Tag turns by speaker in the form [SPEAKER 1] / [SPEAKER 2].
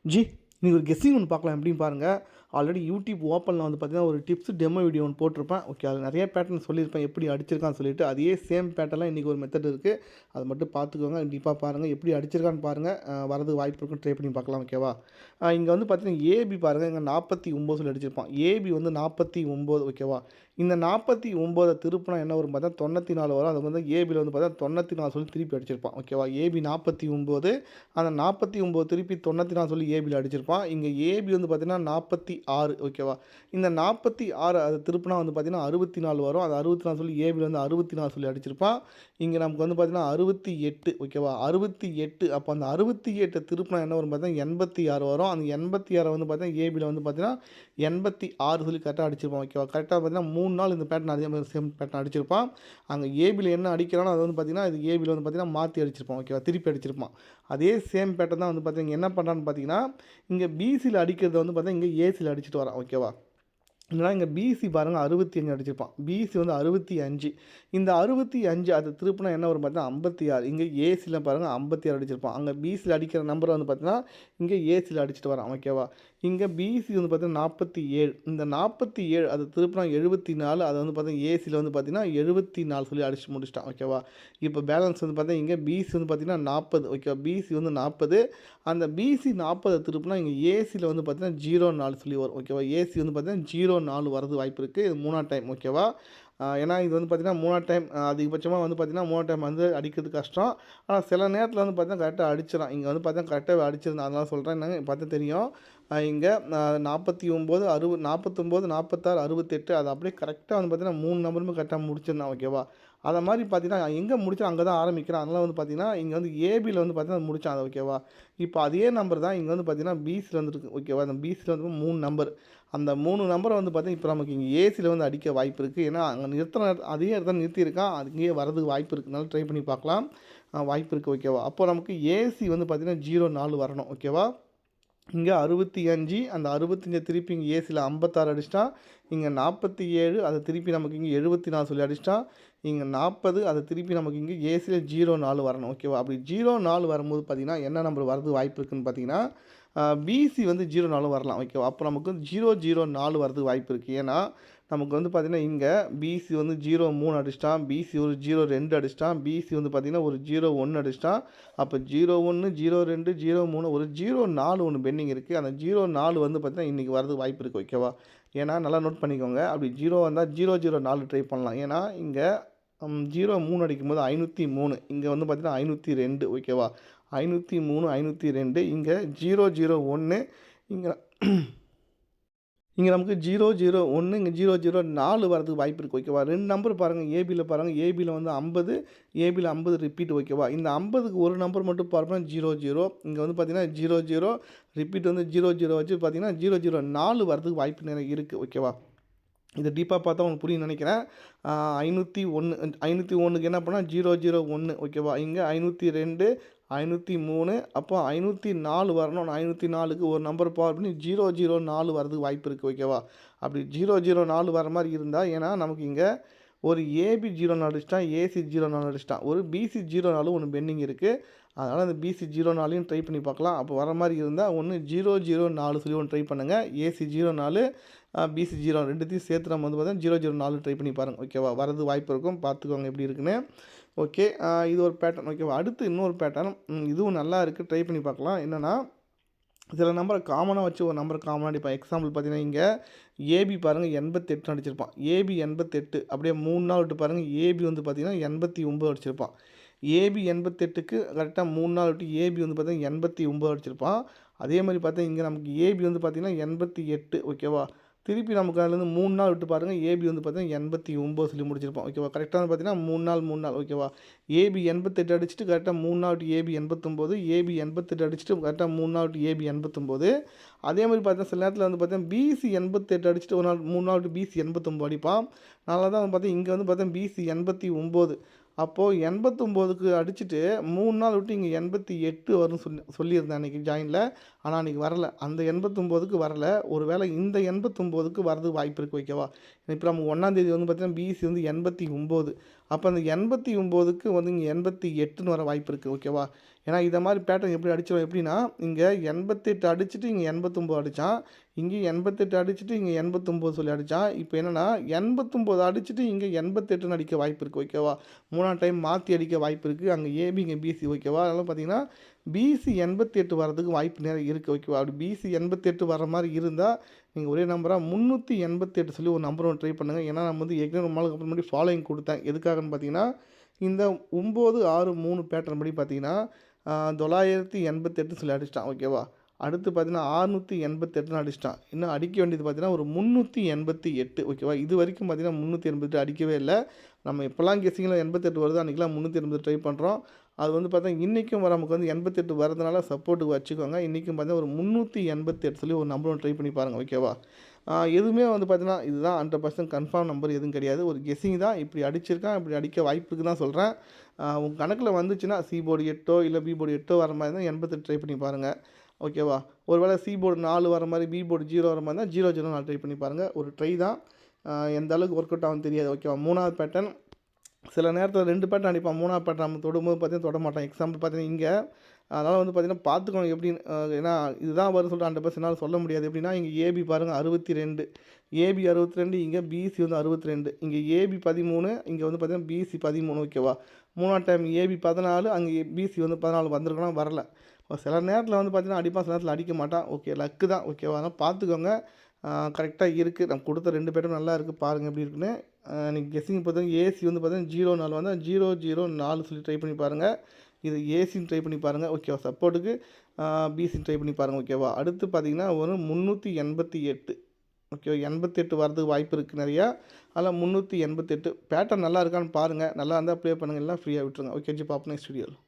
[SPEAKER 1] G நீங்கள் ஒரு guessing ஒன்று பார்க்கலாம் எப்படின்னு பாருங்கள். ஆல்ரெடி யூடியூப் ஓப்பனில் வந்து பார்த்தீங்கன்னா ஒரு டிப்ஸ் டெமோ வீடியோ ஒன்று போட்டிருப்பேன். ஓகே, அதில் நிறைய பேட்டர்ன் சொல்லியிருப்பேன் எப்படி அடிச்சிருக்கான்னு சொல்லிட்டு. அதே சேம் பேட்டர்லாம் இன்றைக்கி ஒரு மெத்தட் இருக்குது. அதை மட்டும் பார்த்துக்கோங்க, டீப்பாக பாருங்கள், எப்படி அடிச்சிருக்கான்னு பாருங்கள். வரது வாய்ப்பு இருக்குன்னு ட்ரை பண்ணி பார்க்கலாம். ஓகேவா? இங்கே வந்து பார்த்தீங்கன்னா ஏபி பாருங்கள், இங்கே 49 சொல்லி அடிச்சிருப்பான். ஏபி வந்து 49. ஓகேவா? இந்த 49 திருப்பினா என்ன வரும் பார்த்தா 94 வரும். அது வந்து ஏபியில் வந்து பார்த்தா 94 சொல்லி திருப்பி அடிச்சிருப்பான். ஓகேவா? ஏபி 49, அந்த 49 திருப்பி 94 சொல்லி ஏபியில் அடிச்சிருப்பான். இங்கே ஏபி வந்து பார்த்தீங்கன்னா 46. ஓகேவா? இந்த 46 அது திருப்பினா வந்து பார்த்தீங்கன்னா 64 வரும். அது 64 சொல்லி ஏபியில் வந்து 64 சொல்லி அடிச்சிருப்பான். இங்கே நமக்கு வந்து பார்த்தீங்கன்னா 68. ஓகேவா? 68. அப்போ அந்த 68 திருப்பினா என்ன வரும் பார்த்தீங்கன்னா 86 வரும். அந்த 86 வந்து பார்த்தீங்கன்னா ஏபியில் வந்து பார்த்தீங்கன்னா 86 சொல்லி கரெக்டாக அடிச்சிருப்பான். ஓகேவா? கரெக்டாக பார்த்தீங்கன்னா 3 நாள் இந்த பேட்டர்ன் அதே மாதிரி சேம் பேட்டர்ன் அடிச்சிருப்பான். அங்கே ஏபியில் என்ன அடிக்கிறானோ அது வந்து பார்த்தீங்கன்னா இது ஏபியில் வந்து பார்த்தீங்கன்னா மாற்றி அடிச்சிருப்பான். ஓகேவா? திருப்பி அடிச்சிருப்பான். அதே சேம் பேட்டர்ன் தான் வந்து பார்த்தீங்கன்னா என்ன பண்ணுறான்னு பார்த்தீங்கன்னா இங்கே பிசியில் அடிக்கிறது வந்து பார்த்தீங்கன்னா இங்கே ஏசியில் அடிச்சுட்டு வரான். ஓகேவா? இல்லைனா இங்கே பிசி பாருங்கள் 65 அடிச்சிருப்பான். பிசி வந்து 65. இந்த 65 அது திருப்பினா என்ன வரும் பார்த்தீங்கன்னா 56. இங்கே ஏசியில் பாருங்கள் 56 அடிச்சிருப்பான். அங்கே பிசியில் அடிக்கிற நம்பர் வந்து பார்த்தீங்கன்னா இங்கே ஏசியில் அடிச்சுட்டு வரான். ஓகேவா? இங்கே பிசி வந்து பார்த்தீங்கன்னா 47. இந்த 47 அது திருப்பினா 74. அதை வந்து பார்த்தீங்கன்னா ஏசியில் வந்து பார்த்தீங்கன்னா 74 சொல்லி அடிச்சு முடிச்சிட்டான். ஓகேவா? இப்போ பேலன்ஸ் வந்து பார்த்தீங்கன்னா இங்கே பிசி வந்து பார்த்தீங்கன்னா 40. ஓகேவா? பிசி வந்து 40. அந்த பிசி 40 திருப்பினா இங்கே ஏசியில் வந்து பார்த்தீங்கன்னா 04 சொல்லி வரும். ஓகேவா? ஏசி வந்து பார்த்தீங்கன்னா 04 வரது வாய்ப்பு இருக்குது. இது 3ஆம் டைம். ஓகேவா? ஏன்னா இது வந்து பார்த்தீங்கன்னா 3ஆம் டைம், அதிகபட்சமாக வந்து பார்த்தீங்கன்னா 3ஆம் டைம் வந்து அடிக்கிறது கஷ்டம். ஆனால் சில நேரத்தில் வந்து பார்த்தீங்கன்னா கரெக்டாக அடிச்சிடலாம். இங்கே வந்து பார்த்தீங்கன்னா கரெக்டாக அடிச்சிருந்தேன், அதனால சொல்கிறேன். என்னங்க பார்த்தா தெரியும். இங்கே 49, 60, 49, 46, 68 அது அப்படியே கரெக்டாக வந்து பார்த்தீங்கன்னா 3 நம்பருமே கரெக்டாக முடிச்சிருந்தான். ஓகேவா? அதை மாதிரி பார்த்தீங்கன்னா எங்கே முடிச்சா அங்கே தான் ஆரம்பிக்கிறேன். அதனால் வந்து பார்த்தீங்கன்னா இங்கே வந்து ஏபியில் வந்து பார்த்தீங்கன்னா முடித்தான். அது ஓகேவா? இப்போ அதே நம்பர் தான் இங்கே வந்து பார்த்தீங்கன்னா பிசியில் வந்துருக்கு. ஓகேவா? அந்த பிசியில் வந்து 3 நம்பர். அந்த 3 நம்பரை வந்து பார்த்தீங்கன்னா இப்போ நமக்கு இங்கே ஏசியில் வந்து அடிக்க வாய்ப்பு இருக்குது. ஏன்னா அங்கே நிறுத்தின அதே இடத்துல நிறுத்தியிருக்கான். அங்கேயே வரதுக்கு வாய்ப்பு இருக்குனால ட்ரை பண்ணி பார்க்கலாம். வாய்ப்பு இருக்குது. ஓகேவா? அப்போ நமக்கு ஏசி வந்து பார்த்தீங்கன்னா 04 வரணும். ஓகேவா? இங்கே 65, அந்த 65 திருப்பி இங்கே ஏசியில் 56 அடிச்சிட்டான். இங்கே 47, அதை திருப்பி நமக்கு இங்கே 74 சொல்லி அடிச்சிட்டான். இங்கே 40, அதை திருப்பி நமக்கு இங்கே ஏசியில் 04 வரணும். ஓகேவா? அப்படி 04 வரும்போது பார்த்திங்கன்னா என்ன நம்பர் வரது வாய்ப்பு இருக்குதுன்னு பார்த்தீங்கன்னா பிசி வந்து 04 வரலாம். ஓகேவா? அப்போ நமக்கு வந்து 004 வரதுக்கு வாய்ப்பு இருக்குது. ஏன்னா நமக்கு வந்து பார்த்திங்கன்னா இங்கே பிசி வந்து 03 அடிச்சிட்டான். பிசி ஒரு 02 அடிச்சிட்டான். பிசி வந்து பார்த்திங்கன்னா ஒரு 01 அடிச்சிட்டான். அப்போ 01, 02, 03 ஒரு 04 ஒன்று பெண்டிங் இருக்குது. அந்த 04 வந்து பார்த்திங்கன்னா இன்றைக்கி வரதுக்கு வாய்ப்பு இருக்குது. ஓகேவா? ஏன்னா நல்லா நோட் பண்ணிக்கோங்க. அப்படி 0 வந்தால் 004 ட்ரை பண்ணலாம். ஏன்னா இங்கே 03 அடிக்கும்போது 503, இங்கே வந்து பார்த்திங்கன்னா 502. ஓகேவா? 503, 502, இங்கே 001, இங்கே இங்கே நமக்கு 001, இங்கே 004 வரதுக்கு வாய்ப்பு இருக்குது. ஓகேவா? 2 நம்பர் பாருங்கள். ஏபியில் பாருங்கள். ஏபியில் வந்து 50, ஏபியில் 50 ரிப்பீட். ஓகேவா? இந்த 50க்கு ஒரு நம்பர் மட்டும் பார்ப்போம் 00. இங்கே வந்து பார்த்திங்கன்னா 00 ரிப்பீட் வந்து 00 வச்சு பார்த்திங்கன்னா 004 வரதுக்கு வாய்ப்பு நிறைய இருக்குது. ஓகேவா? இதை டீப்பாக பார்த்தா உங்களுக்கு புரியும்னு நினைக்கிறேன். 501, 501க்கு என்ன பண்ணால் 001. ஓகேவா? இங்கே 502, 503, அப்போ 504 வரணும். 504க்கு ஒரு நம்பர் பவர் பண்ணி 004 வரதுக்கு வாய்ப்பு இருக்குது. ஓகேவா? அப்படி 004 வர மாதிரி இருந்தால், ஏன்னா நமக்கு இங்கே ஒரு ஏபி 04 அடிச்சிட்டான், ஏசி 04 அடிச்சிட்டான், ஒரு பிசி 04 ஒன்று பெண்டிங் இருக்குது. அதனால் அந்த பிசி 04யும் ட்ரை பண்ணி பார்க்கலாம். அப்போ வர மாதிரி இருந்தால் ஒன்று 004 சொல்லி ஒன்று ட்ரை பண்ணுங்கள். ஏசி 04, பிசி 0 ரெண்டுத்தையும் சேர்த்து நம்ம வந்து பார்த்தீங்கன்னா 004 ட்ரை பண்ணி பாருங்கள். ஓகேவா? வரது வாய்ப்பு இருக்கும். பார்த்துக்கோங்க எப்படி இருக்குன்னு. ஓகே, இது ஒரு பேட்டர்ன். ஓகேவா? அடுத்து இன்னொரு பேட்டர்ன். இதுவும் நல்லா இருக்குது. ட்ரை பண்ணி பார்க்கலாம். என்னென்னா சில நம்பரை காமனாக வச்சு ஒரு நம்பர் காமனாக அடிப்பான். எக்ஸாம்பிள் பார்த்தீங்கன்னா இங்கே ஏபி பாருங்கள் 88 அடிச்சிருப்பான். ஏபி 88. அப்படியே 3 நாள் விட்டு பாருங்கள். ஏபி வந்து பார்த்திங்கன்னா 89 அடிச்சிருப்பான். ஏபி 88க்கு கரெக்டாக 3 நாள் விட்டு ஏபி வந்து பார்த்திங்கன்னா 89 அடிச்சிருப்பான். அதே மாதிரி பார்த்தா இங்கே நமக்கு ஏபி வந்து பார்த்திங்கன்னா 88. ஓகேவா? திருப்பி நமக்கு அதுலேருந்து 3 நாள் விட்டு பாருங்கள். ஏபி வந்து பார்த்தீங்கன்னா 89 சொல்லி முடிச்சிருப்போம். ஓகேவா? கரெக்டாக வந்து பார்த்தீங்கன்னா 3 நாள். ஓகேவா? ஏபி 88 அடிச்சுட்டு கரெக்டாக 3 நாள் விட்டு ஏபி 89, ஏபி 88 அடிச்சுட்டு கரெக்டாக 3 நாள் விட்டு ஏபி 89. அதே மாதிரி பார்த்தீங்கன்னா சில நேரத்தில் வந்து பார்த்தீங்கன்னா பிசி 88 அடிச்சுட்டு ஒரு நாள் 3 நாள் விட்டு பிசி 89 அடிப்பான். அதனால தான் வந்து பார்த்தீங்கன்னா இங்கே வந்து பார்த்தீங்கன்னா பிசி 89. அப்போது 89க்கு அடிச்சுட்டு 3 நாள் விட்டு இங்கே 88 வரும்னு சொல்லியிருந்தேன் அன்றைக்கி ஜாயினில். ஆனால் அன்றைக்கி வரல. அந்த 89க்கு வரல. ஒரு வேளை இந்த 89க்கு வரது வாய்ப்பு இருக்குது. ஓகேவா? இப்போ நம்ம 1ஆம் தேதி வந்து பார்த்திங்கன்னா பிசி வந்து 89. அப்போ அந்த 89க்கு வந்து இங்கே 88ன்னு வர வாய்ப்பு இருக்குது. ஓகேவா? ஏன்னா இதை மாதிரி பேட்டர்ன் எப்படி அடிச்சிடும் எப்படின்னா, இங்கே 88 அடிச்சுட்டு இங்கே 89 அடித்தான், இங்கேயும் 88 அடிச்சுட்டு இங்கே 89 சொல்லி அடித்தான். இப்போ என்னென்னா 89 அடிச்சுட்டு இங்கே 88ன்னு அடிக்க வாய்ப்பு இருக்குது. ஓகேவா? 3ஆம் டைம் மாற்றி அடிக்க வாய்ப்பு இருக்குது. அங்கே ஏபி இங்கே பிசி. ஓகேவா? அதனால் பார்த்தீங்கன்னா பிசி 88 வரதுக்கு வாய்ப்பு நிறைய இருக்குது. ஓகேவா? அப்படி பிசி 88 வர மாதிரி இருந்தால் நீங்கள் ஒரே நம்பராக 388 சொல்லி ஒரு நம்பர் ஒன்று ட்ரை பண்ணுங்கள். ஏன்னா நம்ம வந்து ஏற்கனவே ரொம்ப நாளுக்கு அப்புறம் முன்னாடி ஃபாலோயிங் கொடுத்தேன். எதுக்காகன்னு பார்த்தீங்கன்னா, இந்த 963 பேட்டர்ன் படி பார்த்தீங்கன்னா 988 சொல்லி அடிச்சிட்டான். ஓகேவா? அடுத்து பார்த்தீங்கன்னா 688ன்னு அடிச்சிட்டான். இன்னும் அடிக்க வேண்டியது பார்த்தீங்கன்னா ஒரு 388. ஓகேவா? இது வரைக்கும் பார்த்தீங்கன்னா 388 அடிக்கவே இல்லை. நம்ம எப்போல்லாம் கெஸ்ஸிங்கில் 88 வருதோ அன்றைக்கெலாம் 380 ட்ரை பண்ணுறோம். அது வந்து பார்த்தா இன்றைக்கும் நமக்கு வந்து 88 வரதுனால சப்போர்ட்டுக்கு வச்சுக்கோங்க. இன்றைக்கும் பார்த்தீங்கன்னா ஒரு 388 சொல்லி ஒரு நம்பர் ஒன்று ட்ரை பண்ணி பாருங்கள். ஓகேவா? எதுவுமே வந்து பார்த்தீங்கன்னா இதுதான் 100% கன்ஃபார்ம் நம்பர் எதுவும் கிடையாது. ஒரு கெஸ்ஸிங் தான். இப்படி அடிச்சிருக்கான், இப்படி அடிக்க வாய்ப்பு இருக்குன்னு தான் சொல்கிறேன். உங்கள் கணக்கில் வந்துச்சுன்னா சி போர்டு 8ஓ இல்லை பி போர்டு 8ஓ வர மாதிரி இருந்தால் 88 ட்ரை பண்ணி பாருங்கள். ஓகேவா? ஒருவேளை சி போர்டு 4 வர மாதிரி, பி போர்டு 0 வர மாதிரி இருந்தால் 0 4 ட்ரை பண்ணி பாருங்கள். ஒரு ட்ரை தான். எந்த அளவுக்கு ஒர்க் அவுட் ஆகும்னு தெரியாது. ஓகேவா? 3வது பேட்டர்ன் சில நேரத்தில் 2 பேட்டர்ன் அடிப்பான். 3வது பேட்டர்ன் நம்ம தொடும்போது பார்த்தீங்கன்னா தொட மாட்டான். எக்ஸாம்பிள் பார்த்தீங்கன்னா இங்கே அதனால் வந்து பார்த்தீங்கன்னா பார்த்துக்கணும் எப்படின்னு. ஏன்னா இதுதான் வரும்னு சொல்லிட்டு 100% என்னால் சொல்ல முடியாது. எப்படின்னா இங்கே ஏபி பாருங்கள் 62, ஏபி 62, இங்கே பிசி வந்து 62, இங்கே ஏபி 13, இங்கே வந்து பார்த்தீங்கன்னா பிசி 13. ஓகேவா? 3ஆம் டைம் ஏபி 14, அங்கே பிசி வந்து 14 வந்திருக்கலாம், வரல. சில நேரத்தில் வந்து பார்த்தீங்கன்னா அடிப்பான், சில நேரத்தில் அடிக்க மாட்டான். ஓகே, லக்கு தான். ஓகேவா? அதனால் பார்த்துக்கோங்க. கரெக்டாக இருக்குது. நம்ம கொடுத்த 2 பேரும் நல்லா இருக்குது. பாருங்கள் எப்படி இருக்குன்னு. நீங்கள் கெஸ்ஸிங் பார்த்தீங்கன்னா ஏசி வந்து பார்த்தீங்கன்னா 04 வந்தால் 004 சொல்லி ட்ரை பண்ணி பாருங்கள். இது ஏசின்னு ட்ரை பண்ணி பாருங்கள். ஓகேவா? சப்போர்ட்டுக்கு பிசின்னு ட்ரை பண்ணி பாருங்கள். ஓகேவா? அடுத்து பார்த்தீங்கன்னா ஒரு 388. ஓகேவா? 88 வரதுக்கு வாய்ப்பு இருக்குது நிறையா. அதில் 388 பேட்டர்ன் நல்லா இருக்கான்னு பாருங்கள். நல்லா இருந்தால் ப்ளே பண்ணுங்கள், இல்லைனா ஃப்ரீயாக விட்டுருங்க. ஓகே ஜி, பார்ப்போம் நெக்ஸ்ட் வீடியோவில்.